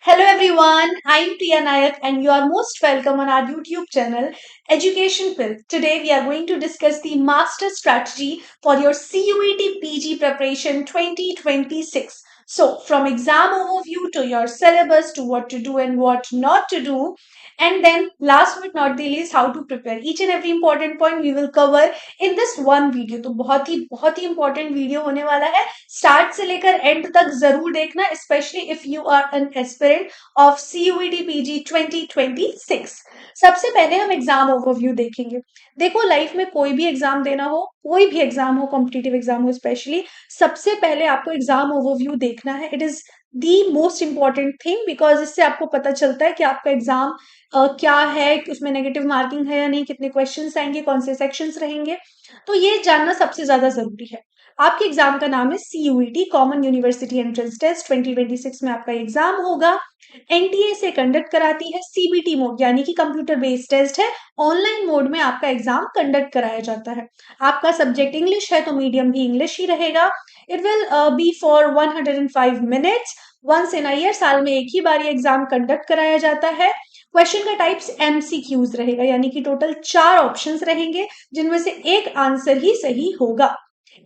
Hello everyone, I'm Priya Nayak and you are most welcome on our YouTube channel Education Pill. Today we are going to discuss the master strategy for your CUET PG preparation 2026. So from exam overview to your syllabus to what to do and what not to do, and then last but not the least how to prepare each and every important point we will cover in this one video. तो बहुत ही important video होने वाला है. Start से लेकर and तक जरूर देखना, specially if you are an aspirant of CUET PG 2026. सबसे पहले हम एग्जाम ओवरव्यू देखेंगे. देखो, लाइफ में कोई भी एग्जाम देना हो, कोई भी एग्जाम हो, कॉम्पिटिटिव एग्जाम हो स्पेशली, सबसे पहले आपको एग्जाम ओवरव्यू देखना है. It is the most important thing because इससे आपको पता चलता है कि आपका एग्जाम क्या है, उसमें नेगेटिव मार्किंग है या नहीं, कितने क्वेश्चंस आएंगे, कौन से सेक्शंस रहेंगे. तो ये जानना सबसे ज्यादा जरूरी है. आपके एग्जाम का नाम है CUET common university entrance test 2026 में आपका एग्जाम होगा. NTA से कंडक्ट कराती है. CBT मोड यानी कि कंप्यूटर बेस्ड टेस्ट है. ऑनलाइन मोड में आपका एग्जाम कंडक्ट कराया जाता है. आपका सब्जेक्ट इंग्लिश है तो मीडियम भी इंग्लिश ही रहेगा. It will be for 105 minutes. Once in a year, साल में एक ही बार ये एग्जाम कंडक्ट कराया जाता है. क्वेश्चन का टाइप्स MCQs रहेगा यानी कि टोटल 4 ऑप्शंस रहेंगे जिनमें से एक आंसर ही सही होगा.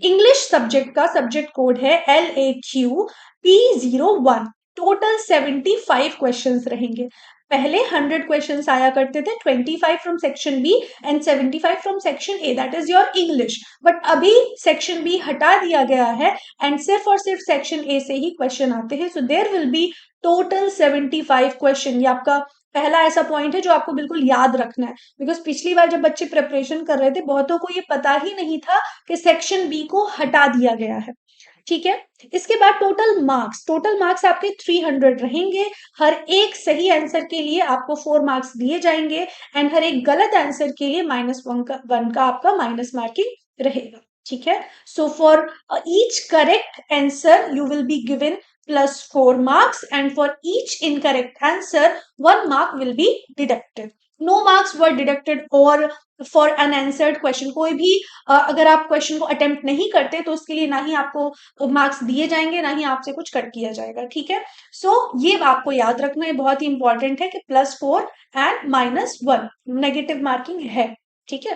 इंग्लिश सब्जेक्ट का सब्जेक्ट कोड है LAQ P01. टोटल 75 क्वेश्चंस रहेंगे. पहले 100 क्वेश्चंस आया करते थे, 25 from section B and 75 from section A, that is your English. But अभी सेक्शन बी हटा दिया गया है एंड सिर्फ और सिर्फ सेक्शन ए से ही क्वेश्चन आते हैं. So there will be total 75 question. ये आपका पहला ऐसा पॉइंट है जो आपको बिल्कुल याद रखना है, बिकॉज पिछली बार जब बच्चे प्रिपरेशन कर रहे थे बहुतों को ये पता ही नहीं था कि सेक्शन बी को हटा दिया गया है. ठीक है. इसके बाद टोटल मार्क्स आपके 300 रहेंगे. हर एक सही आंसर के लिए आपको 4 मार्क्स दिए जाएंगे एंड हर एक गलत आंसर के लिए -1 का आपका माइनस मार्किंग रहेगा. ठीक है. So for each correct answer you will be given +4 marks and for each incorrect answer 1 mark will be deducted. No marks were deducted or for unanswered question. कोई भी अगर आप क्वेश्चन को अटेम्प्ट नहीं करते तो उसके लिए ना ही आपको मार्क्स दिए जाएंगे ना ही आपसे कुछ कट किया जाएगा. ठीक है. सो ये आपको याद रखना है, बहुत ही इंपॉर्टेंट है कि +4 एंड -1 नेगेटिव मार्किंग है. ठीक है.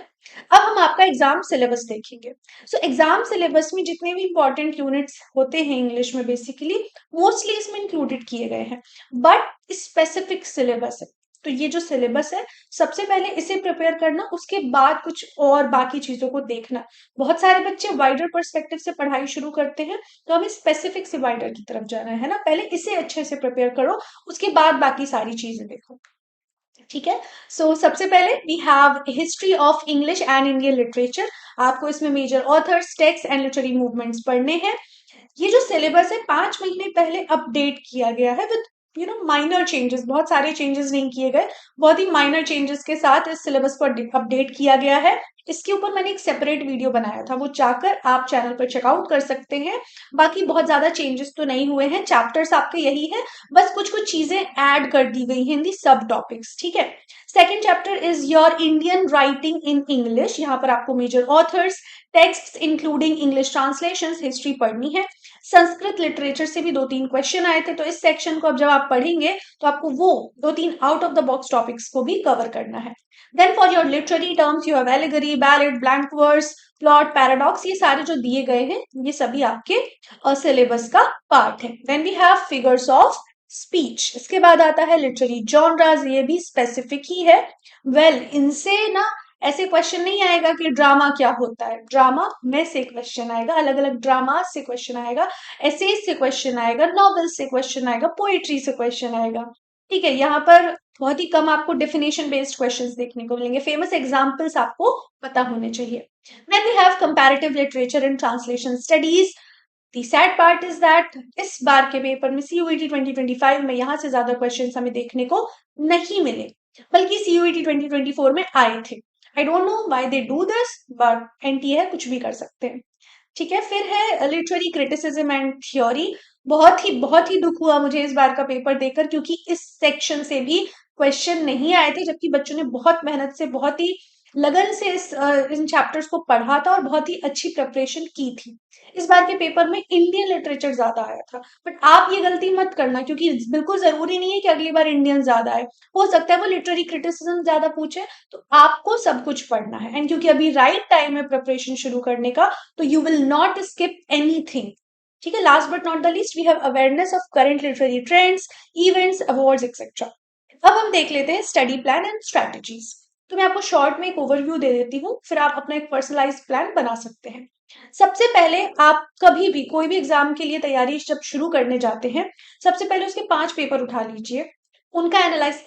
अब हम आपका एग्जाम सिलेबस देखेंगे. सो एग्जाम सिलेबस में जितने भी इंपॉर्टेंट यूनिट्स होते हैं इंग्लिश में बेसिकली मोस्टली इसमें इंक्लूडेड किए गए हैं. बट स्पेसिफिक सिलेबस है. तो ये जो सिलेबस है, सबसे पहले इसे प्रिपेयर करना, उसके बाद कुछ और बाकी चीजों को देखना. बहुत सारे बच्चे वाइडर पर्सपेक्टिव से पढ़ाई शुरू करते हैं, तो हमें स्पेसिफिक से वाइडर की तरफ जाना है ना. पहले इसे अच्छे से प्रिपेयर करो, उसके बाद बाकी सारी चीजें देखो. ठीक है. सो सबसे पहले we have history of English and Indian literature. आपको इसमें major authors, text and literary movements पढ़ने हैं. ये जो सिलेबस है 5 महीने पहले अपडेट किया गया है विद माइनर चेंजेस. बहुत सारे चेंजेस नहीं किए गए, बहुत ही माइनर चेंजेस के साथ इस सिलेबस को अपडेट किया गया है. इसके ऊपर मैंने एक सेपरेट वीडियो बनाया था, वो जाकर आप चैनल पर चेकआउट कर सकते हैं. बाकी बहुत ज्यादा चेंजेस तो नहीं हुए हैं, चैप्टर्स आपके यही है, बस कुछ कुछ चीजें ऐड कर दी गई हैं इन दी सब टॉपिक्स. ठीक है. Second chapter is your Indian writing in English. यहाँ पर आपको major authors, text including English translation, history पढ़नी है. संस्कृत लिटरेचर से भी 2-3 क्वेश्चन आए थे, तो इस सेक्शन को अब जब आप पढ़ेंगे तो आपको वो 2-3 out of the box topics को भी कवर करना है. Then for your literary terms you have allegory, ballad, blank verse, plot, paradox. ये सारे जो दिए गए हैं ये सभी आपके सिलेबस का पार्ट है. Then we have figures of speech. इसके बाद आता है लिटरेरी जॉनरास. ये भी स्पेसिफिक ही है. इनसे ना ऐसे क्वेश्चन नहीं आएगा कि ड्रामा क्या होता है. ड्रामा में से क्वेश्चन आएगा, अलग अलग ड्रामा से क्वेश्चन आएगा, एसेज से क्वेश्चन आएगा, नॉवेल से क्वेश्चन आएगा, पोएट्री से क्वेश्चन आएगा. ठीक है. यहाँ पर बहुत ही कम आपको डेफिनेशन बेस्ड क्वेश्चंस देखने को मिलेंगे. फेमस एग्जांपल्स आपको पता होने चाहिए. Then we have comparative literature and translation studies. The sad part is that इस बार के पेपर में CUET 2025 में यहाँ से ज्यादा क्वेश्चंस हमें देखने को नहीं मिले, बल्कि CUET 2024 में आए थे. I don't know why they do this, but NTA है, कुछ भी कर सकते हैं. ठीक है. फिर है लिटरेरी क्रिटिसिज्म एंड थ्योरी. बहुत ही दुख हुआ मुझे इस बार का पेपर देखकर, क्योंकि इस सेक्शन से भी क्वेश्चन नहीं आए थे, जबकि बच्चों ने बहुत मेहनत से बहुत ही लगन से इन चैप्टर्स को पढ़ा था और बहुत ही अच्छी प्रिपरेशन की थी। इस बार के पेपर में इंडियन लिटरेचर ज्यादा आया था, बट आप ये गलती मत करना, क्योंकि बिल्कुल जरूरी नहीं है कि अगली बार इंडियन ज्यादा आए। हो सकता है वो लिटरेरी क्रिटिसिज्म ज्यादा पूछे, तो आपको सब कुछ पढ़ना है। एंड क्योंकि अभी राइट टाइम है प्रिपरेशन शुरू करने का, तो you will not skip anything. ठीक है, last but not the least, we have awareness of current literary trends, events, awards etcetera. अब हम देख लेते हैं स्टडी प्लान एंड स्ट्रैटेजीज। तो मैं आपको शॉर्ट में एक ओवरव्यू दे देती हूँ, फिर आप अपना एक पर्सनलाइज प्लान बना सकते हैं। सबसे पहले आप कभी भी कोई भी एग्जाम के लिए तैयारी जब शुरू करने जाते हैं, सबसे पहले उसके 5 पेपर उठा लीजिए, उनका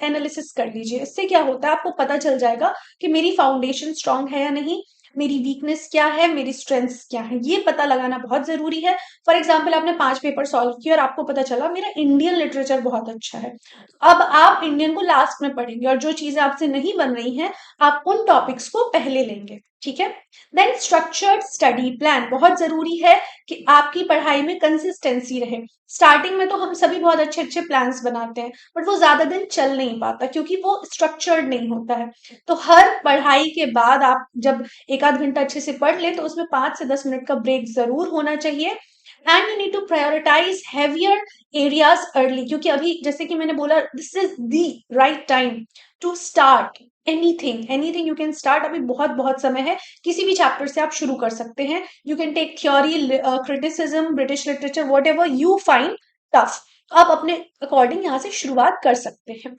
एनालिसिस कर लीजिए। इससे क्या होता है, आपको पता चल जाएगा कि मेरी फाउंडेशन स्ट्रांग है या नहीं, मेरी वीकनेस क्या है, मेरी स्ट्रेंथ्स क्या है, ये पता लगाना बहुत जरूरी है। फॉर एग्जाम्पल, आपने 5 पेपर सॉल्व किए और आपको पता चला मेरा इंडियन लिटरेचर बहुत अच्छा है, अब आप इंडियन को लास्ट में पढ़ेंगे और जो चीजें आपसे नहीं बन रही हैं, आप उन टॉपिक्स को पहले लेंगे। ठीक है, देन स्ट्रक्चर्ड स्टडी प्लान बहुत जरूरी है कि आपकी पढ़ाई में कंसिस्टेंसी रहे। स्टार्टिंग में तो हम सभी बहुत अच्छे अच्छे प्लान्स बनाते हैं, बट वो ज्यादा दिन चल नहीं पाता क्योंकि वो स्ट्रक्चर्ड नहीं होता है। तो हर पढ़ाई के बाद आप जब एक आध घंटा अच्छे से पढ़ ले, तो उसमें 5 से 10 मिनट का ब्रेक जरूर होना चाहिए। And you need to prioritise heavier areas early, क्योंकि अभी जैसे कि मैंने बोला, this is the right time to start anything. Anything you can start, अभी बहुत बहुत समय है, किसी भी चैप्टर से आप शुरू कर सकते हैं। You can take theory, criticism, British literature, whatever you find tough, तो आप अपने अकॉर्डिंग यहाँ से शुरुआत कर सकते हैं।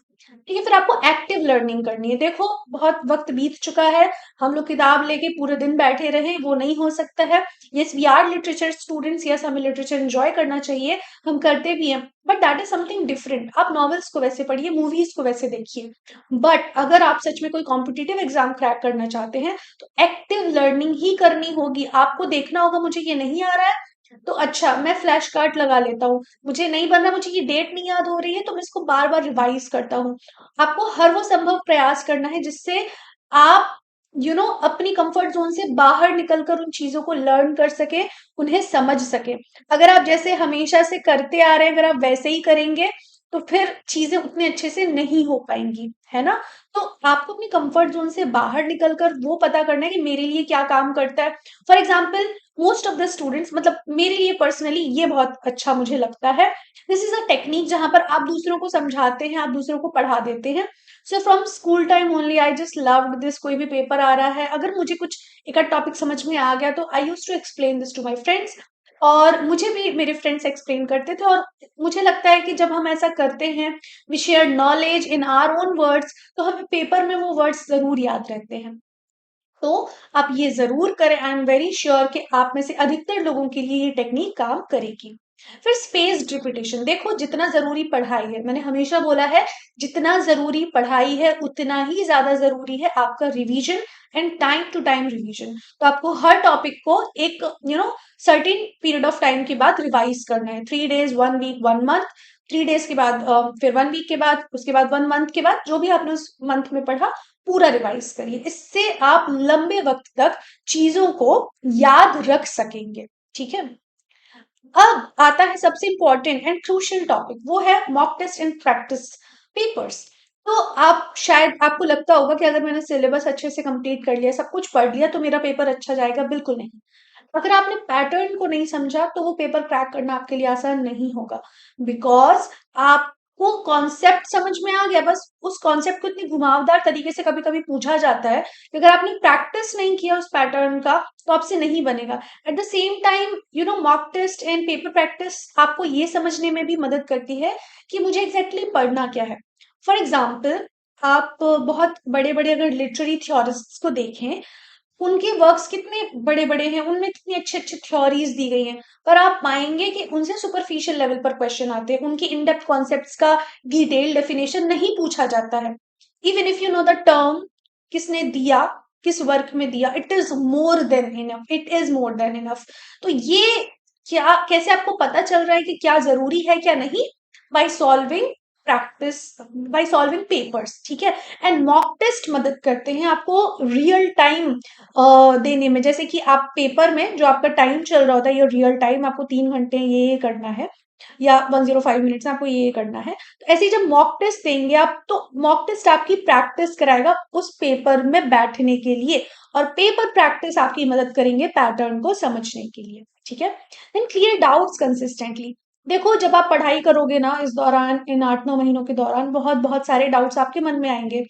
ठीक है, फिर आपको एक्टिव लर्निंग करनी है। देखो, बहुत वक्त बीत चुका है, हम लोग किताब लेके पूरे दिन बैठे रहे, वो नहीं हो सकता है। Yes, we are literature students, yes हमें लिटरेचर एंजॉय करना चाहिए, हम करते भी हैं, but that is something different. आप नॉवेल्स को वैसे पढ़िए, मूवीज को वैसे देखिए, बट अगर आप सच में कोई कॉम्पिटिटिव एग्जाम क्रैक करना चाहते हैं, तो एक्टिव लर्निंग ही करनी होगी। आपको देखना होगा, मुझे ये नहीं आ रहा है, तो अच्छा मैं फ्लैश कार्ड लगा लेता हूँ, मुझे नहीं बनना, मुझे ये डेट नहीं याद हो रही है, तो मैं इसको बार बार रिवाइज करता हूँ। आपको हर वो संभव प्रयास करना है जिससे आप अपनी कंफर्ट जोन से बाहर निकलकर उन चीजों को लर्न कर सके, उन्हें समझ सके। अगर आप जैसे हमेशा से करते आ रहे हैं, अगर आप वैसे ही करेंगे, तो फिर चीजें उतने अच्छे से नहीं हो पाएंगी, है ना। तो आपको अपनी कंफर्ट जोन से बाहर निकलकर वो पता करना है कि मेरे लिए क्या काम करता है। For example, most of the students, मतलब मेरे लिए पर्सनली ये बहुत अच्छा मुझे लगता है, दिस इज अ टेक्निक जहां पर आप दूसरों को समझाते हैं, आप दूसरों को पढ़ा देते हैं। So from school time only I just loved this. कोई भी पेपर आ रहा है, अगर मुझे कुछ एक आध टॉपिक समझ में आ गया, तो I use to explain this to my friends, और मुझे भी मेरे फ्रेंड्स एक्सप्लेन करते थे। और मुझे लगता है कि जब हम ऐसा करते हैं, we share knowledge in our own words, तो हमें पेपर में वो वर्ड्स जरूर याद रहते हैं। तो आप ये जरूर करें, आई एम वेरी श्योर कि आप में से अधिकतर लोगों के लिए ये टेक्निक काम करेगी। फिर स्पेस्ड रिपीटेशन, देखो जितना जरूरी पढ़ाई है, मैंने हमेशा बोला है, जितना जरूरी पढ़ाई है उतना ही ज्यादा जरूरी है आपका revision and time to time revision. तो आपको हर टॉपिक को एक सर्टेन पीरियड ऑफ टाइम के बाद रिवाइज करना है, 3 days, 1 week, 1 month, 3 days के बाद, फिर 1 week के बाद, उसके बाद 1 month के बाद, जो भी आपने उस मंथ में पढ़ा पूरा रिवाइज करिए। इससे आप लंबे वक्त तक चीजों को याद रख सकेंगे। ठीक है, अब आता है सबसे इंपॉर्टेंट एंड क्रूशियल टॉपिक, वो है mock test and practice papers. तो आप शायद, आपको लगता होगा कि अगर मैंने सिलेबस अच्छे से कंप्लीट कर लिया, सब कुछ पढ़ लिया, तो मेरा पेपर अच्छा जाएगा। बिल्कुल नहीं। अगर आपने पैटर्न को नहीं समझा, तो वो पेपर क्रैक करना आपके लिए आसान नहीं होगा, बिकॉज आपको कॉन्सेप्ट समझ में आ गया, बस उस कॉन्सेप्ट को इतनी घुमावदार तरीके से कभी कभी पूछा जाता है कि अगर आपने प्रैक्टिस नहीं किया उस पैटर्न का, तो आपसे नहीं बनेगा। At the same time, mock test and paper practice आपको ये समझने में भी मदद करती है कि मुझे एग्जैक्टली पढ़ना क्या है। फॉर एग्जाम्पल, आप बहुत बड़े बड़े अगर लिटरेरी थ्योरिस्ट्स को देखें, उनके वर्क्स कितने बड़े बड़े हैं, उनमें कितनी अच्छी अच्छी थ्योरीज दी गई हैं, पर आप पाएंगे कि उनसे सुपरफिशियल लेवल पर क्वेश्चन आते हैं, उनकी इन डेप्थ कॉन्सेप्ट्स का डिटेल डेफिनेशन नहीं पूछा जाता है। Even if you know the term, किसने दिया, किस वर्क में दिया, it is more than enough, it is more than enough. तो ये क्या, कैसे आपको पता चल रहा है कि क्या जरूरी है क्या नहीं? By solving practice, by solving papers. ठीक है, एंड मॉक टेस्ट मदद करते हैं आपको रियल टाइम देने में। जैसे कि आप पेपर में जो आपका टाइम चल रहा होता है, ये रियल टाइम, आपको 3 घंटे ये करना है, या 105 मिनट्स में आपको ये करना है। तो ऐसे ही जब मॉक टेस्ट देंगे आप, तो मॉक टेस्ट आपकी प्रैक्टिस कराएगा उस पेपर में बैठने के लिए, और पेपर प्रैक्टिस आपकी मदद करेंगे पैटर्न को समझने के लिए। ठीक है। Then clear doubts consistently. देखो जब आप पढ़ाई करोगे ना इस दौरान, इन 8-9 महीनों के दौरान बहुत बहुत सारे डाउट्स आपके मन में आएंगे।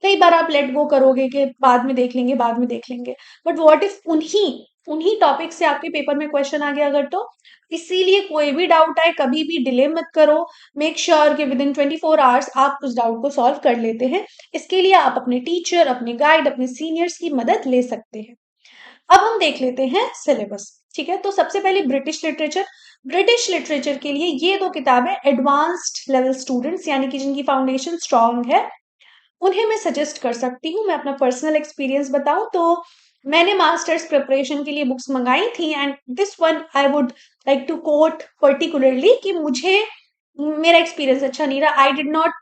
कई बार आप लेट गो करोगे कि बाद में देख लेंगे, बाद में देख लेंगे, बट व्हाट इफ उन्हीं उन्हीं टॉपिक से आपके पेपर में क्वेश्चन आ गया अगर, तो इसीलिए कोई भी डाउट आए कभी भी डिले मत करो। मेक श्योर कि विद इन 24 आवर्स आप उस डाउट को सॉल्व कर लेते हैं। इसके लिए आप अपने टीचर, अपने गाइड, अपने सीनियर्स की मदद ले सकते हैं। अब हम देख लेते हैं सिलेबस। ठीक है, तो सबसे पहले ब्रिटिश लिटरेचर। ब्रिटिश लिटरेचर के लिए ये दो किताबें एडवांस्ड लेवल स्टूडेंट्स, यानी कि जिनकी फाउंडेशन स्ट्रांग है, उन्हें मैं सजेस्ट कर सकती हूँ। मैं अपना पर्सनल एक्सपीरियंस बताऊं तो मैंने मास्टर्स प्रिपरेशन के लिए बुक्स मंगाई थी, and this one I would like to quote particularly कि मुझे मेरा एक्सपीरियंस अच्छा नहीं रहा। I did not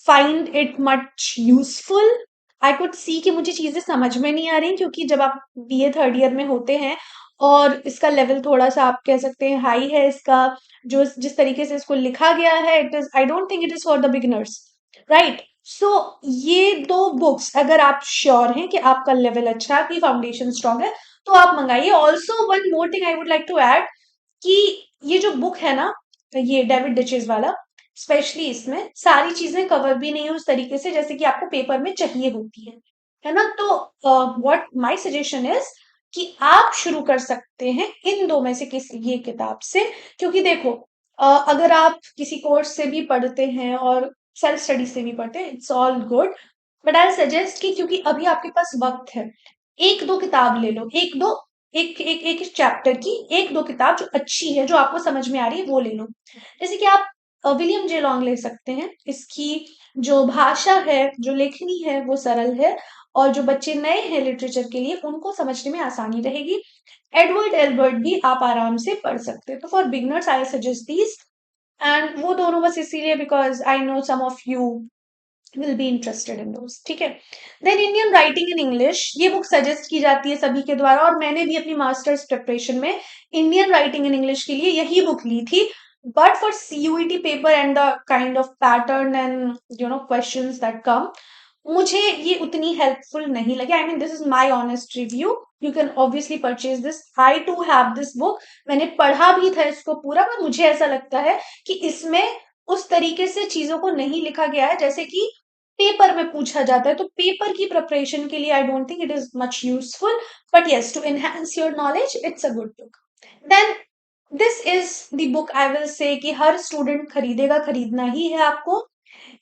find it much useful. I could see कि मुझे चीजें समझ में नहीं आ रही, क्योंकि जब आप बीए थर्ड ईयर में होते हैं और इसका लेवल थोड़ा सा आप कह सकते हैं हाई है, इसका जो जिस तरीके से इसको लिखा गया है, it is, I don't think it is for the beginners, right. So ये दो बुक्स अगर आप श्योर हैं कि आपका लेवल अच्छा है, आपकी फाउंडेशन स्ट्रांग है, तो आप मंगाइए। Also one more thing I would like to add कि ये जो बुक है ना, ये डेविड डिचेस वाला, स्पेशली इसमें सारी चीजें कवर भी नहीं है उस तरीके से जैसे कि आपको पेपर में चाहिए होती है ना। तो व्हाट माय सजेशन इज कि आप शुरू कर सकते हैं इन दो में से किसी ये किताब से। क्योंकि देखो अगर आप किसी कोर्स से भी पढ़ते हैं और सेल्फ स्टडी से भी पढ़ते हैं, it's all good, but I suggest कि क्योंकि अभी आपके पास वक्त है, एक दो किताब ले लो, एक दो, एक चैप्टर की एक दो किताब जो अच्छी है, जो आपको समझ में आ रही है, वो ले लो। जैसे कि आप विलियम जे लॉन्ग ले सकते हैं। इसकी जो भाषा है, जो लेखनी है, वो सरल है, और जो बच्चे नए हैं लिटरेचर के लिए उनको समझने में आसानी रहेगी। एडवर्ड एल्बर्ट भी आप आराम से पढ़ सकते हैं। तो for beginners I suggest these, and वो दोनों बस इसीलिए because I know some of you will be interested in those. ठीक है। Then Indian writing in English, ये बुक सजेस्ट की जाती है सभी के द्वारा, और मैंने भी अपनी मास्टर्स प्रिपरेशन में इंडियन राइटिंग इन इंग्लिश के लिए यही बुक ली थी। But for CUET paper and the kind of pattern and questions that come, मुझे ये उतनी हेल्पफुल नहीं लगी। I mean this is my honest review. You can obviously purchase this, I too have this book, मैंने पढ़ा भी था इसको पूरा, पर मुझे ऐसा लगता है कि इसमें उस तरीके से चीजों को नहीं लिखा गया है जैसे कि पेपर में पूछा जाता है। तो पेपर की प्रिपरेशन के लिए I don't think it is much useful, but yes to enhance your knowledge it's a good book. Then this is the book I will say कि हर स्टूडेंट खरीदेगा, खरीदना ही है आपको।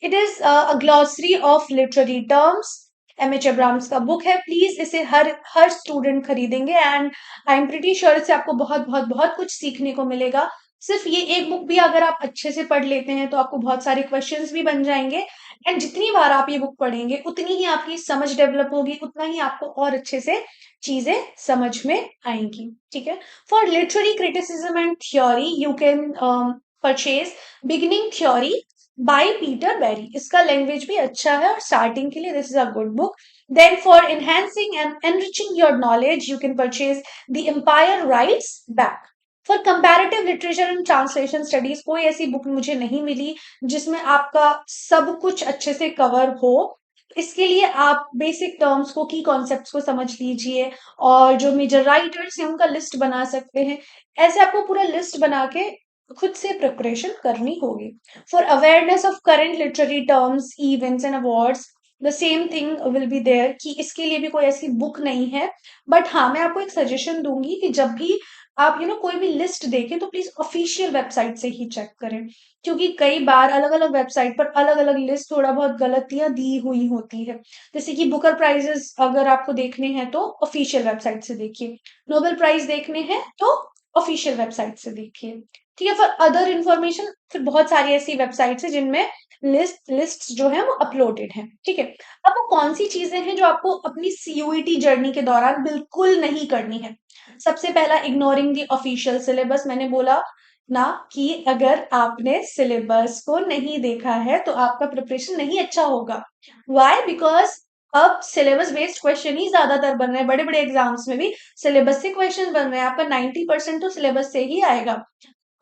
It is a glossary of literary terms, M H Abrams का book है। Please इसे हर हर स्टूडेंट खरीदेंगे, and I am pretty sure इससे आपको बहुत बहुत बहुत कुछ सीखने को मिलेगा। सिर्फ ये एक बुक भी अगर आप अच्छे से पढ़ लेते हैं तो आपको बहुत सारे क्वेश्चंस भी बन जाएंगे, एंड जितनी बार आप ये बुक पढ़ेंगे उतनी ही आपकी समझ डेवलप होगी, उतना ही आपको और अच्छे से चीजें समझ में आएंगी। ठीक है। For literary criticism and theory you can purchase beginning theory by Peter Barry. इसका लैंग्वेज भी अच्छा है और स्टार्टिंग के लिए this is a good book. Then for enhancing and enriching your knowledge you can purchase the empire writes back. For comparative literature and translation studies कोई ऐसी book मुझे नहीं मिली जिसमें आपका सब कुछ अच्छे से कवर हो। इसके लिए आप बेसिक टर्म्स को, की कॉन्सेप्ट्स को समझ लीजिए, और जो मेजर राइटर्स हैं उनका लिस्ट बना सकते हैं। ऐसे आपको पूरा लिस्ट बना के खुद से प्रिपरेशन करनी होगी। For awareness of current literary terms, events and awards, the same thing will be there, कि इसके लिए भी कोई ऐसी बुक नहीं है। बट हाँ, मैं आपको एक सजेशन दूंगी कि जब भी आप कोई भी लिस्ट देखें तो प्लीज ऑफिशियल वेबसाइट से ही चेक करें, क्योंकि कई बार अलग अलग वेबसाइट पर अलग अलग लिस्ट थोड़ा बहुत गलतियां दी हुई होती है। जैसे कि बुकर प्राइजेस अगर आपको देखने हैं तो ऑफिशियल वेबसाइट से देखिए, नोबेल प्राइज देखने हैं तो ऑफिशियल वेबसाइट से देखिए। ठीक है। फॉर अदर इंफॉर्मेशन फिर बहुत सारी ऐसी वेबसाइट्स है जिनमें लिस्ट जो है वो अपलोडेड है। ठीक है। अब वो कौन सी चीजें हैं जो आपको अपनी सीयूईटी जर्नी के दौरान बिल्कुल नहीं करनी है। सबसे पहला, इग्नोरिंग द ऑफिशियल सिलेबस। मैंने बोला ना कि अगर आपने सिलेबस को नहीं देखा है तो आपका प्रिपरेशन नहीं अच्छा होगा। व्हाई? बिकॉज अब सिलेबस बेस्ड क्वेश्चन ही ज्यादातर बन रहे हैं, बड़े बड़े एग्जाम्स में भी सिलेबस से क्वेश्चन बन रहे हैं। आपका 90% तो सिलेबस से ही आएगा।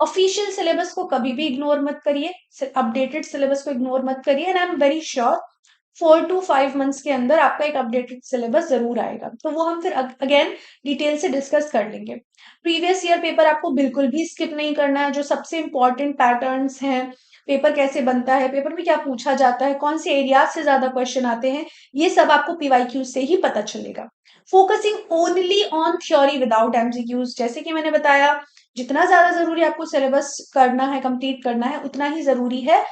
ऑफिशियल सिलेबस को कभी भी इग्नोर मत करिए, अपडेटेड सिलेबस को इग्नोर मत करिए, and I am very sure 4 to 5 months के अंदर आपका एक अपडेटेड सिलेबस जरूर आएगा। तो वो हम फिर अगेन डिटेल से डिस्कस कर लेंगे। प्रीवियस ईयर पेपर आपको बिल्कुल भी स्किप नहीं करना है। जो सबसे इंपॉर्टेंट पैटर्न्स हैं, पेपर कैसे बनता है, पेपर में क्या पूछा जाता है, कौन से एरियाज से ज्यादा क्वेश्चन आते हैं, ये सब आपको पीवाईक्यू से ही पता चलेगा। Focusing only on theory without MCQs, जैसे कि मैंने बताया, जितना ज्यादा जरूरी आपको सिलेबस करना है, कंप्लीट करना है, उतना ही जरूरी है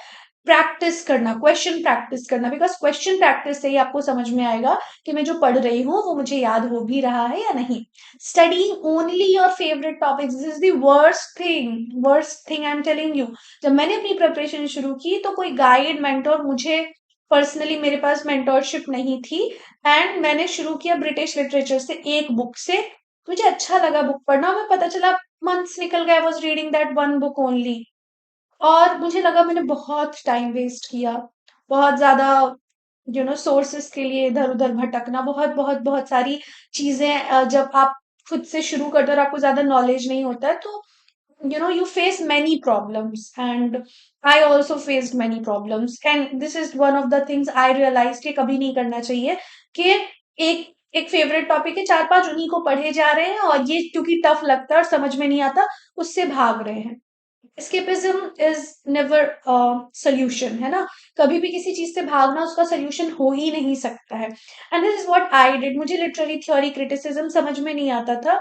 प्रैक्टिस करना, क्वेश्चन प्रैक्टिस करना, बिकॉज क्वेश्चन प्रैक्टिस से ही आपको समझ में आएगा कि मैं जो पढ़ रही हूँ वो मुझे याद हो भी रहा है या नहीं। Studying only your favourite topics, this is the worst thing I am telling you. जब मैंने अपनी प्रिपरेशन शुरू की तो कोई गाइड मेंटोर, मुझे पर्सनली मेरे पास मेंटोरशिप नहीं थी, एंड मैंने शुरू किया ब्रिटिश लिटरेचर से, एक बुक से। मुझे अच्छा लगा बुक पढ़ना, मैं पता चला मंथ्स निकल गए, I was reading that one book only, और मुझे लगा मैंने बहुत टाइम वेस्ट किया, बहुत ज़्यादा सोर्सेस के लिए इधर-उधर भटकना, बहुत बहुत बहुत सारी चीज़ें, जब आप खुद से शुरू करते हो और आपको ज़्यादा नॉलेज नहीं होता है, तो you face many problems, and I also faced many problems, and this is one of the things I realized कि कभी नहीं करना चाहिए कि एक एक फेवरेट टॉपिक है, 4-5 उन्हीं को पढ़े जा रहे हैं, और ये क्योंकि टफ लगता है और समझ में नहीं आता, उससे भाग रहे हैं। एस्केपिज्म इज नेवर सोल्यूशन, है ना? कभी भी किसी चीज से भागना उसका सोल्यूशन हो ही नहीं सकता है। And this is what I did. मुझे लिटरेरी थ्योरी क्रिटिसिज्म समझ में नहीं आता था,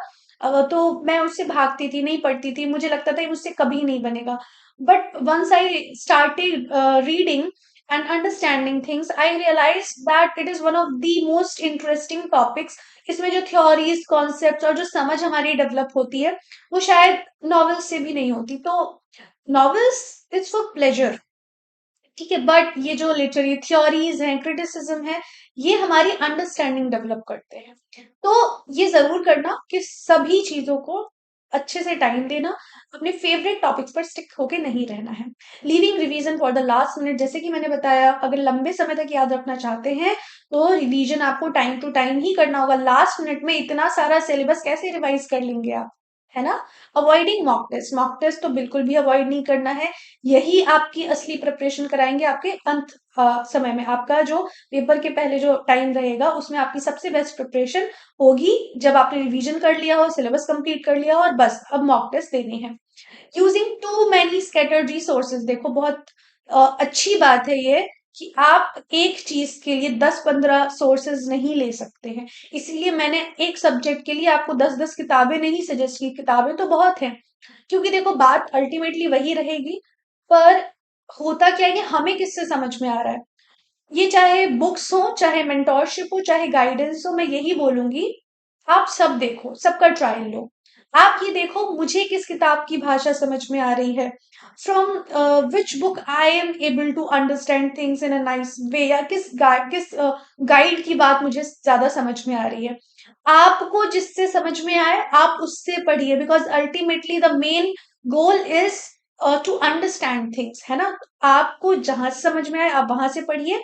तो मैं उससे भागती थी, नहीं पढ़ती थी, मुझे लगता था ये मुझसे कभी नहीं बनेगा। But once I started reading and understanding things, I realized that it is one of the most interesting topics. इसमें जो थ्योरीज, कॉन्सेप्ट्स और जो समझ हमारी डेवलप होती है, वो शायद नॉवेल्स से भी नहीं होती। तो नॉवेल्स इट्स फॉर प्लेजर, ठीक है, बट ये जो लिटरेरी थ्योरीज हैं, क्रिटिसिज्म है, ये हमारी अंडरस्टैंडिंग डेवलप करते हैं। तो ये जरूर करना कि सभी चीजों को अच्छे से टाइम देना, अपने फेवरेट टॉपिक्स पर स्टिक होके नहीं रहना है। Leaving revision for the last minute, जैसे कि मैंने बताया, अगर लंबे समय तक याद रखना चाहते हैं तो रिवीजन आपको टाइम टू टाइम ही करना होगा। लास्ट मिनट में इतना सारा सिलेबस कैसे रिवाइज कर लेंगे आप, है ना? अवॉइडिंग मॉक टेस्ट तो बिल्कुल भी अवॉइड नहीं करना है। यही आपकी असली प्रिपरेशन कराएंगे आपके अंत समय में। आपका जो पेपर के पहले जो टाइम रहेगा उसमें आपकी सबसे बेस्ट प्रिपरेशन होगी जब आपने रिवीजन कर लिया हो, सिलेबस कंप्लीट कर लिया हो, और बस अब मॉक टेस्ट देने हैं। Using too many scattered resources, देखो बहुत अच्छी बात है ये कि आप एक चीज के लिए 10-15 सोर्सेज नहीं ले सकते हैं। इसीलिए मैंने एक सब्जेक्ट के लिए आपको 10-10 किताबें नहीं सजेस्ट की, किताबें तो बहुत हैं, क्योंकि देखो बात अल्टीमेटली वही रहेगी, पर होता क्या है कि हमें किससे समझ में आ रहा है। ये चाहे बुक्स हो, चाहे मेंटोरशिप हो, चाहे गाइडेंस हो, मैं यही बोलूंगी, आप सब देखो, सबका ट्रायल लो। आप ये देखो मुझे किस किताब की भाषा समझ में आ रही है, from which book I am able to understand things in a nice way, या किस गाइड की बात मुझे ज्यादा समझ में आ रही है। आपको जिससे समझ में आए आप उससे पढ़िए, because ultimately the main goal is to understand things, है ना? आपको जहां से समझ में आए आप वहां से पढ़िए।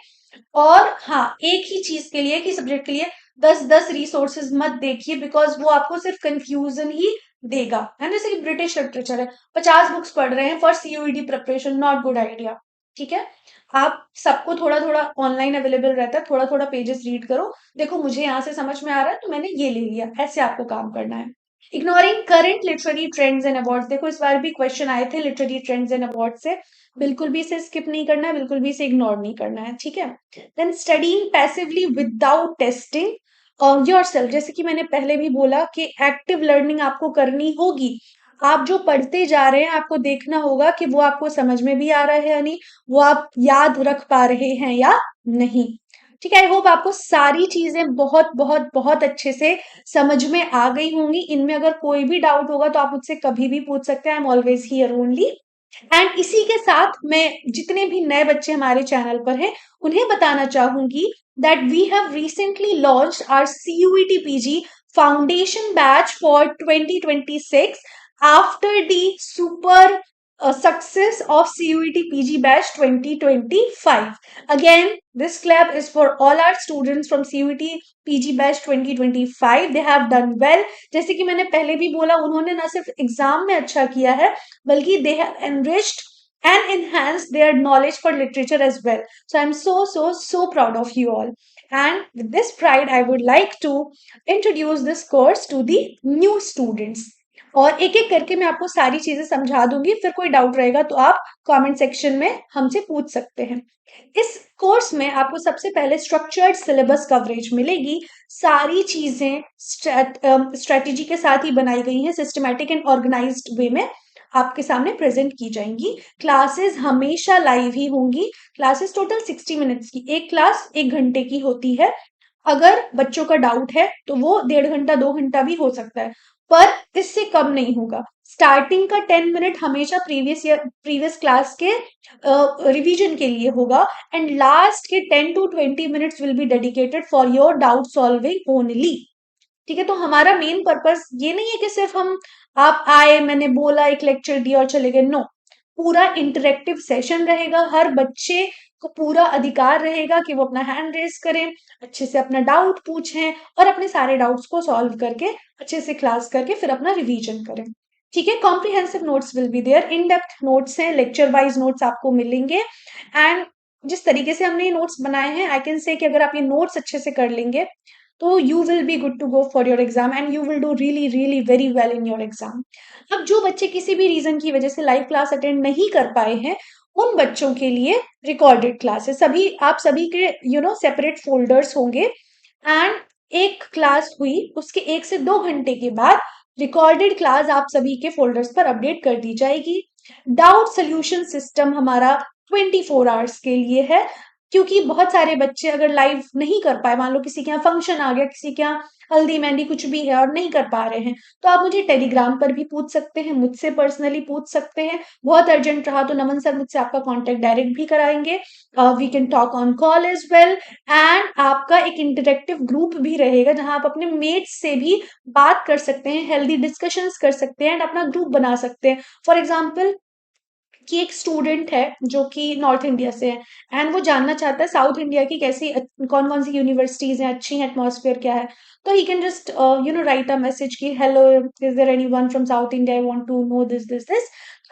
और हाँ, एक ही चीज के लिए, एक ही सब्जेक्ट के लिए 10-10 रिसोर्सेज मत देखिए, बिकॉज वो आपको सिर्फ कंफ्यूजन ही देगा, है ना? जैसे कि ब्रिटिश लिटरेचर है, 50 बुक्स पढ़ रहे हैं for CUET preparation, not good idea, ठीक है? आप सबको थोड़ा थोड़ा ऑनलाइन अवेलेबल रहता है, थोड़ा थोड़ा पेजेस रीड करो, देखो मुझे यहाँ से समझ में आ रहा है तो मैंने ये ले लिया, ऐसे आपको काम करना है। Ignoring current literary trends and awards, देखो इस बार भी क्वेश्चन आए थे लिटरेरी ट्रेंड्स एंड अवार्ड से, बिल्कुल भी इसे स्किप नहीं करना है, बिल्कुल भी इसे इग्नोर नहीं करना है, ठीक है? Then studying passively without testing yourself, जैसे कि मैंने पहले भी बोला कि एक्टिव लर्निंग आपको करनी होगी। आप जो पढ़ते जा रहे हैं आपको देखना होगा कि वो आपको समझ में भी आ रहा है या नहीं, वो आप याद रख पा रहे हैं या नहीं, ठीक है? आई होप आपको सारी चीजें बहुत बहुत बहुत अच्छे से समझ में आ गई होंगी। इनमें अगर कोई भी डाउट होगा तो आप मुझसे कभी भी पूछ सकते हैं, I am always here only. And इसी के साथ मैं जितने भी नए बच्चे हमारे चैनल पर हैं उन्हें बताना चाहूंगी that we have recently launched our CUET PG foundation batch for 2026 after the super success of CUET PG batch 2025. Again, this clap is for all our students from CUET PG batch 2025. They have done well. जैसे कि मैंने पहले भी बोला, उन्होंने ना सिर्फ exam में अच्छा किया है, बल्कि they have enriched and enhanced their knowledge for literature as well. So I'm so proud of you all. And with this pride, I would like to introduce this course to the new students. और एक एक करके मैं आपको सारी चीजें समझा दूंगी, फिर कोई डाउट रहेगा तो आप कमेंट सेक्शन में हमसे पूछ सकते हैं। इस कोर्स में आपको सबसे पहले स्ट्रक्चर्ड सिलेबस कवरेज मिलेगी। सारी चीजें स्ट्रेटेजी के साथ ही बनाई गई हैं, सिस्टमैटिक एंड ऑर्गेनाइज्ड वे में आपके सामने प्रेजेंट की जाएंगी। क्लासेस हमेशा लाइव ही होंगी। क्लासेस टोटल 60 मिनट्स की, एक क्लास 1 घंटे की होती है। अगर बच्चों का डाउट है तो वो 1.5 घंटा 2 घंटा भी हो सकता है, पर इससे कम नहीं होगा। स्टार्टिंग का 10 मिनट हमेशा प्रीवियस क्लास के रिवीजन के लिए होगा, एंड लास्ट के 10 to 20 minutes will be dedicated for your doubt solving only. ठीक है, तो हमारा मेन पर्पस ये नहीं है कि सिर्फ हम आप आए, मैंने बोला, एक लेक्चर दिया और चले गए। नो, पूरा इंटरेक्टिव सेशन रहेगा। हर बच्चे को पूरा अधिकार रहेगा कि वो अपना हैंड रेज करें, अच्छे से अपना डाउट पूछें और अपने सारे डाउट्स को सॉल्व करके अच्छे से क्लास करके फिर अपना रिवीजन करें। ठीक है, comprehensive notes will be there, in depth notes हैं, लेक्चर वाइज नोट्स आपको मिलेंगे। एंड जिस तरीके से हमने ये नोट्स बनाए हैं, आई कैन से कि अगर आप ये नोट्स अच्छे से कर लेंगे तो you will be good to go for your exam and you will do really really very well in your exam. अब जो बच्चे किसी भी रीजन की वजह से लाइव क्लास अटेंड नहीं कर पाए हैं, उन बच्चों के लिए रिकॉर्डेड क्लासेस, सभी आप सभी के सेपरेट फोल्डर्स होंगे। एंड एक क्लास हुई उसके 1 से 2 घंटे के बाद रिकॉर्डेड क्लास आप सभी के फोल्डर्स पर अपडेट कर दी जाएगी। डाउट सोल्यूशन सिस्टम हमारा 24 आवर्स के लिए है, क्योंकि बहुत सारे बच्चे अगर लाइव नहीं कर पाए, मान लो किसी के यहाँ फंक्शन आ गया, किसी के यहाँ हल्दी मेहंदी कुछ भी है और नहीं कर पा रहे हैं, तो आप मुझे टेलीग्राम पर भी पूछ सकते हैं, मुझसे पर्सनली पूछ सकते हैं। बहुत अर्जेंट रहा तो नमन सर मुझसे आपका कांटेक्ट डायरेक्ट भी कराएंगे। We can talk on call as well. And आपका एक इंटरेक्टिव ग्रुप भी रहेगा जहां आप अपने मेट्स से भी बात कर सकते हैं, हेल्दी डिस्कशंस कर सकते हैं एंड अपना ग्रुप बना सकते हैं। फॉर एग्जाम्पल कि एक स्टूडेंट है जो कि नॉर्थ इंडिया से है एंड वो जानना चाहता है साउथ इंडिया की कैसी कौन कौन सी यूनिवर्सिटीज हैं, अच्छी हैं, एटमॉस्फेयर क्या है, तो he can just write a message कि hello, is there anyone from South India, I want to know this this this.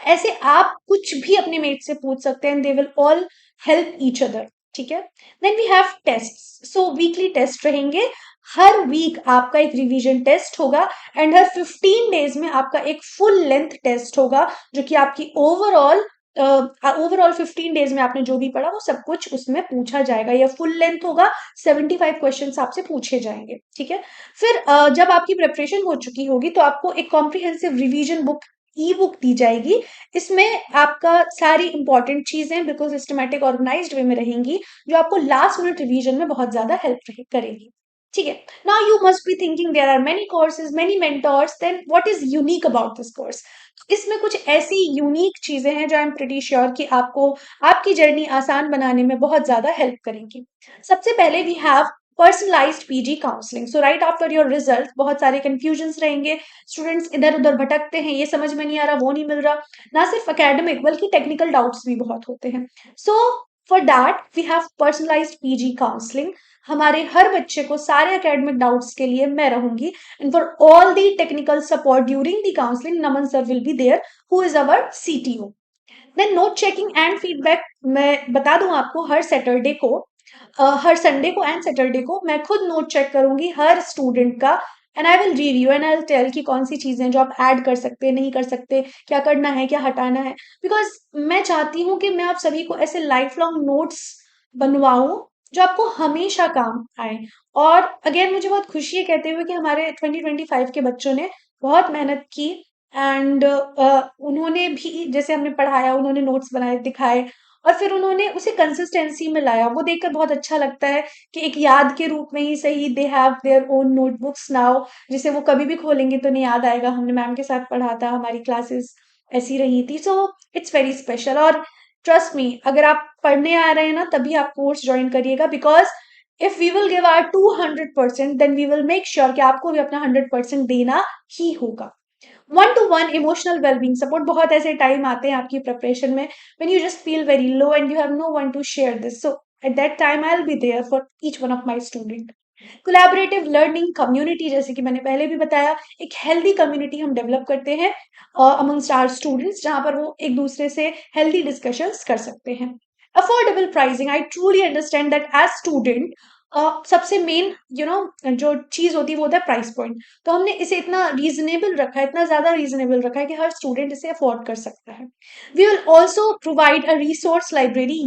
ऐसे आप कुछ भी अपने मेट से पूछ सकते हैं, they will all help each other. ठीक है, then we have test. So weekly test रहेंगे, हर वीक आपका एक रिवीजन टेस्ट होगा एंड हर 15 डेज में आपका एक फुल लेंथ टेस्ट होगा, जो कि आपकी ओवरऑल 15 डेज में आपने जो भी पढ़ा वो सब कुछ उसमें पूछा जाएगा। यह फुल लेंथ होगा, 75 क्वेश्चंस आपसे पूछे जाएंगे। ठीक है, फिर जब आपकी प्रिपरेशन हो चुकी होगी तो आपको एक comprehensive revision book, e book दी जाएगी। इसमें आपका सारी इंपॉर्टेंट चीजें बिल्कुल सिस्टमैटिक ऑर्गेनाइज्ड वे में रहेंगी, जो आपको लास्ट मिनट रिवीजन में बहुत ज्यादा हेल्प करेगी। ठीक है, now you must be thinking there are many courses, many mentors, then what is unique about this course. इसमें कुछ ऐसी यूनिक चीजें हैं जो आई एम प्रीटी श्योर कि आपको आपकी जर्नी आसान बनाने में बहुत ज्यादा हेल्प करेंगी। सबसे पहले we have personalised PG counselling. So right after your result बहुत सारे कंफ्यूजन्स रहेंगे, स्टूडेंट्स इधर उधर भटकते हैं, ये समझ में नहीं आ रहा, वो नहीं मिल रहा, ना सिर्फ एकेडमिक बल्कि टेक्निकल डाउट्स भी बहुत होते हैं। So for that we have personalised PG counselling. हमारे हर बच्चे को सारे एकेडमिक डाउट्स के लिए मैं रहूंगी, and for all the technical support during the counselling Naman sir will be there, who is our CTO। Then note checking and feedback, मैं बता दूं आपको, हर सैटरडे को हर संडे को एंड सैटरडे को मैं खुद नोट चेक करूंगी हर स्टूडेंट का, and I will review and I will tell कि कौन सी चीजें जो आप ऐड कर सकते हैं, नहीं कर सकते, क्या करना है, क्या हटाना है। बिकॉज मैं चाहती हूँ कि मैं आप सभी को ऐसे लाइफ लॉन्ग नोट्स बनवाऊं जो आपको हमेशा काम आए। और अगेन मुझे बहुत खुशी है कहते हुए कि हमारे 2025 के बच्चों ने बहुत मेहनत की एंड उन्होंने भी जैसे हमने पढ़ाया, उन्होंने नोट्स बनाए, दिखाए और फिर उन्होंने उसे कंसिस्टेंसी में लाया। वो देखकर बहुत अच्छा लगता है कि एक याद के रूप में ही सही, they have their own notebooks now, जिसे वो कभी भी खोलेंगे तो नहीं याद आएगा हमने मैम के साथ पढ़ा था, हमारी क्लासेस ऐसी रही थी। So it's very special. और ट्रस्ट मी, अगर आप पढ़ने आ रहे हैं ना तभी आप कोर्स ज्वाइन करिएगा, because if we will give our 200% then we will make sure कि आपको भी अपना 100% देना ही होगा। One to one emotional wellbeing support, बहुत ऐसे टाइम आते हैं आपकी प्रिपरेशन में when you just feel very low and you have no one to share this, so at that time I will be there for each one of my student. Collaborative learning community, जैसे कि मैंने पहले भी बताया, एक healthy community हम develop करते हैं अमंगस्ट आवर स्टूडेंट्स, जहां पर वो एक दूसरे से हेल्दी डिस्कशंस कर सकते हैं। Affordable pricing, I truly understand that as student सबसे मेन जो चीज होती है वो होता है प्राइस पॉइंट। तो हमने इसे इतना रीजनेबल रखा है, इतना ज्यादा रीजनेबल रखा है कि हर स्टूडेंट इसे अफोर्ड कर सकता है। We will also provide a resource library,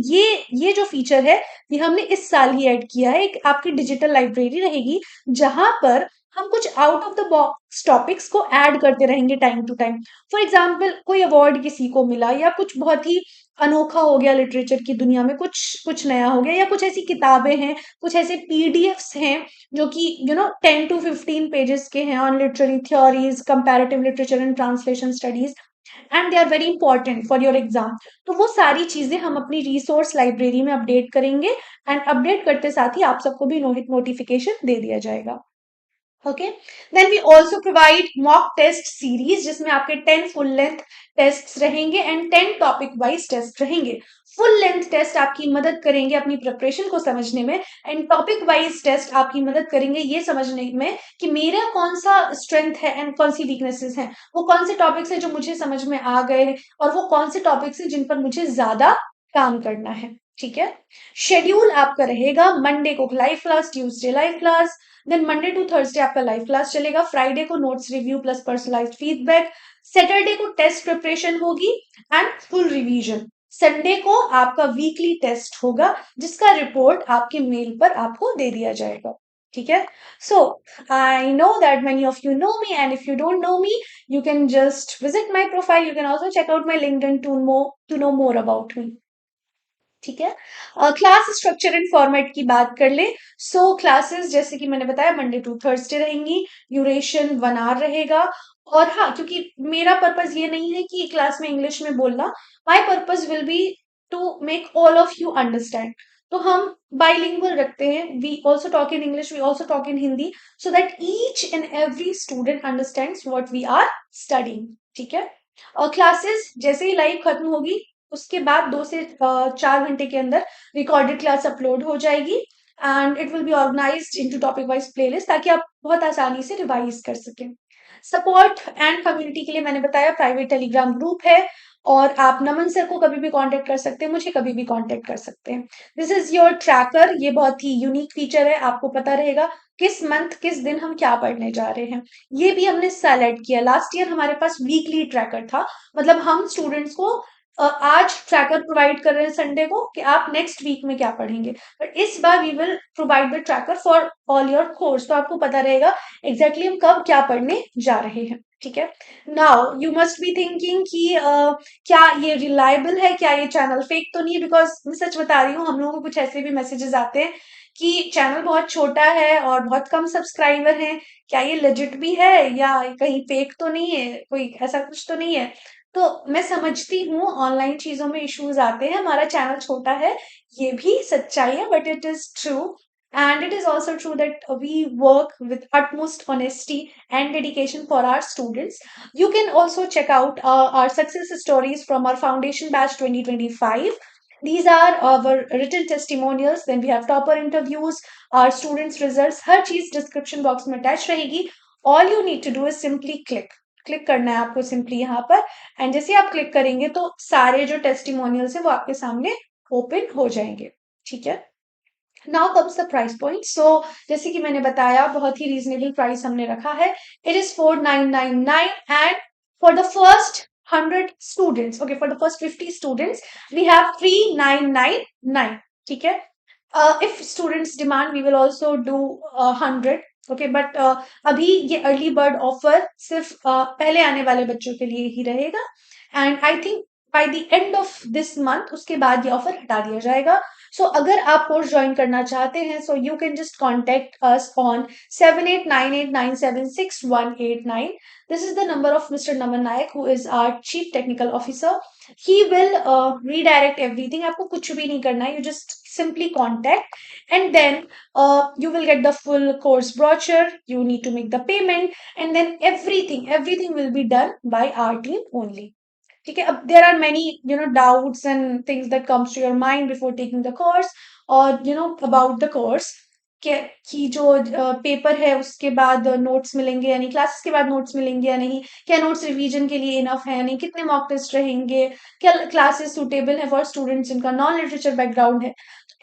ये जो फीचर है ये हमने इस साल ही ऐड किया है। एक आपकी डिजिटल लाइब्रेरी रहेगी जहां पर हम कुछ out of the box topics को ऐड करते रहेंगे time to time. For example कोई अवार्ड किसी को मिला या कुछ बहुत ही अनोखा हो गया लिटरेचर की दुनिया में, कुछ कुछ नया हो गया, या कुछ ऐसी किताबें हैं, कुछ ऐसे पीडीएफ्स हैं जो कि 10 to 15 पेजेस के हैं on literary theories, comparative literature and translation studies, and they are very important for your exam. तो वो सारी चीजें हम अपनी रिसोर्स लाइब्रेरी में अपडेट करेंगे, एंड अपडेट करते साथ ही आप सबको भी नोटिफिकेशन दे दिया जाएगा। Okay, then we also provide mock test series, जिसमें आपके 10 फुल लेंथ टेस्ट रहेंगे एंड 10 टॉपिक वाइज टेस्ट रहेंगे। फुल लेंथ टेस्ट आपकी मदद करेंगे अपनी प्रिपरेशन को समझने में, एंड टॉपिक वाइज टेस्ट आपकी मदद करेंगे ये समझने में कि मेरा कौन सा स्ट्रेंथ है एंड कौन सी वीकनेसेस हैं, वो कौन से टॉपिक्स हैं जो मुझे समझ में आ गए, और वो कौन से टॉपिक्स हैं जिन पर मुझे ज्यादा काम करना है। ठीक है, शेड्यूल आपका रहेगा मंडे को live class, Tuesday live class, then Monday to Thursday आपका लाइव क्लास चलेगा, फ्राइडे को notes review plus personalised feedback, Saturday को टेस्ट प्रिपरेशन होगी एंड फुल रिवीजन, संडे को आपका वीकली टेस्ट होगा जिसका रिपोर्ट आपके मेल पर आपको दे दिया जाएगा। ठीक है, so I know that many of you know me, and if you don't know me you can just visit my profile, you can also check out my LinkedIn to know more about me। ठीक है, class structure and format की बात कर ले। सो classes जैसे कि मैंने बताया मंडे टू थर्सडे रहेंगी, ड्यूरेशन 1 आवर रहेगा। और हाँ, क्योंकि मेरा पर्पज ये नहीं है कि क्लास में इंग्लिश में बोलना, my purpose will be to make all of you understand. तो हम बाइलिंगुअल रखते हैं, we also talk in English, we also talk in Hindi, so that each and every student understands what we are studying. ठीक है, और classes जैसे ही live खत्म होगी उसके बाद 2 से 4 घंटे के अंदर रिकॉर्डेड क्लास अपलोड हो जाएगी, and it will B organised into topic wise playlist, ताकि आप बहुत आसानी से रिवाइज कर सकें। सपोर्ट एंड कम्युनिटी के लिए मैंने बताया प्राइवेट टेलीग्राम ग्रुप है, और आप नमन सर को कभी भी कांटेक्ट कर सकते हैं, मुझे कभी भी कांटेक्ट कर सकते हैं। दिस इज योर ट्रैकर, ये बहुत ही यूनिक फीचर है, आपको पता रहेगा किस मंथ किस दिन हम क्या पढ़ने जा रहे हैं। ये भी हमने सेलेक्ट किया, लास्ट ईयर हमारे पास वीकली ट्रैकर था, मतलब हम स्टूडेंट्स को आज ट्रैकर प्रोवाइड कर रहे हैं संडे को कि आप नेक्स्ट वीक में क्या पढ़ेंगे, बट इस बार we will provide the tracker for all your course, तो आपको पता रहेगा एग्जैक्टली हम कब क्या पढ़ने जा रहे हैं। ठीक है, now you must be thinking कि क्या ये रिलायबल है, क्या ये चैनल फेक तो नहीं है, बिकॉज मैं सच बता रही हूँ हम लोगों को कुछ ऐसे भी मैसेजेस आते हैं कि चैनल बहुत छोटा है और बहुत कम सब्सक्राइबर हैं, क्या ये लेजिट भी है या कहीं फेक तो नहीं है, कोई ऐसा कुछ तो नहीं है। तो मैं समझती हूँ ऑनलाइन चीजों में इश्यूज आते हैं, हमारा चैनल छोटा है, ये भी सच्चाई है, but it is true, and it is also true that we work with utmost honesty and dedication for our students. You can also check out our success stories from our foundation batch 2025. These are our written testimonials, then we have topper interviews, our students results, हर चीज description box में attach रहेगी। all you need to do is simply click करना है आपको simply यहाँ पर, and जैसे आप क्लिक करेंगे तो सारे जो टेस्टिमोनियल्स है वो आपके सामने ओपन हो जाएंगे। ठीक है, now comes the price point. So जैसे कि मैंने बताया बहुत ही रीजनेबल प्राइस हमने रखा है, it is 4999, and for the first 100 students, okay for the first 50 students we have 3999। ठीक है, if students demand we will also do 100, okay, but अभी ये अर्ली बर्ड ऑफर सिर्फ पहले आने वाले बच्चों के लिए ही रहेगा, and I think by the end of this month उसके बाद ये ऑफर हटा दिया जाएगा। सो अगर आप कोर्स ज्वाइन करना चाहते हैं so you can just contact us on 7898976189। This is the number of mister Naman Nayak who is our chief technical officer, he will redirect everything. आपको कुछ भी नहीं करना है, you just simply contact, and then you will get the full course brochure, you need to make the payment, and then everything will be done by our team only. ठीक है, अब there are many doubts and things that comes to your mind before taking the course, और about the course, कि जो paper है उसके बाद notes मिलेंगे या नहीं, क्लासेस के बाद नोट्स मिलेंगे या नहीं, क्या नोट्स रिवीजन के लिए इनफ है या नहीं, कितने मॉक टेस्ट रहेंगे, क्या क्लासेस सूटेबल है फॉर स्टूडेंट्स जिनका नॉन लिटरेचर बैकग्राउंड है।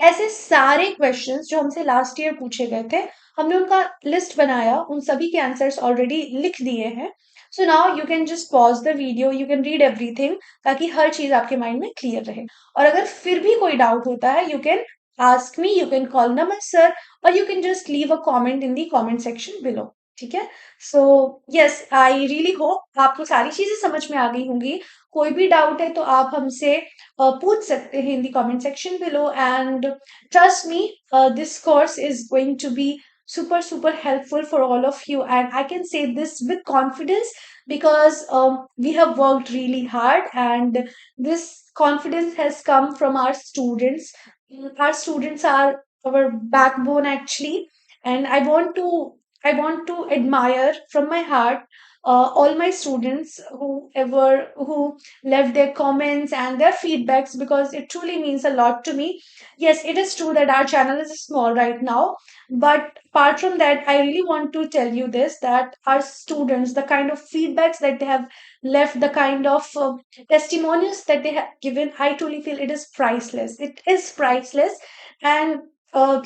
ऐसे सारे क्वेश्चंस जो हमसे लास्ट ईयर पूछे गए थे, हमने उनका लिस्ट बनाया, उन सभी के आंसर्स ऑलरेडी लिख दिए हैं। So now you can just pause the video, you can read everything, ताकि हर चीज आपके माइंड में क्लियर रहे। और अगर फिर भी कोई डाउट होता है, you can ask me, you can call Naman sir, or you can just leave a comment in the comment section below. ठीक है, so yes, I really hope आपको सारी चीजें समझ में आ गई होंगी। कोई भी डाउट है तो आप हमसे पूछ सकते हैं in the comment section below, and trust me, this course is going to be super helpful for all of you, and I can say this with confidence because we have worked really hard, and this confidence has come from our students. Our students are our backbone actually, and I want to admire from my heart all my students who left their comments and their feedbacks, because it truly means a lot to me. Yes, it is true that our channel is small right now, but apart from that, I really want to tell you this, that our students, the kind of feedbacks that they have left, the kind of testimonials that they have given, I truly feel it is priceless. It is priceless. And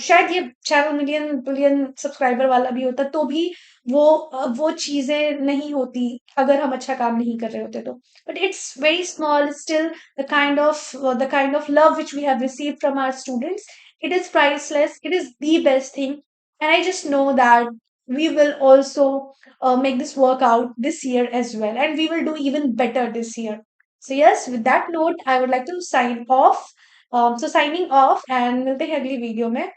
शायद ये channel million billion subscriber वाला भी होता तो भी वो चीजें नहीं होती अगर हम अच्छा काम नहीं कर रहे होते तो, but it's very small still, the kind of love which we have received from our students, it is priceless, it is the best thing. And I just know that we will also make this work out this year as well, and we will do even better this year. So yes, with that note, I would like to sign off. So signing off, and मिलते हैं अगली video में।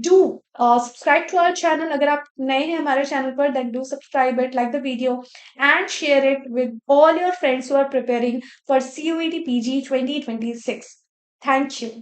Do subscribe to our channel अगर आप नए हैं हमारे channel पर, then do subscribe it, like the video, and share it with all your friends who are preparing for CUET PG 2026. Thank you.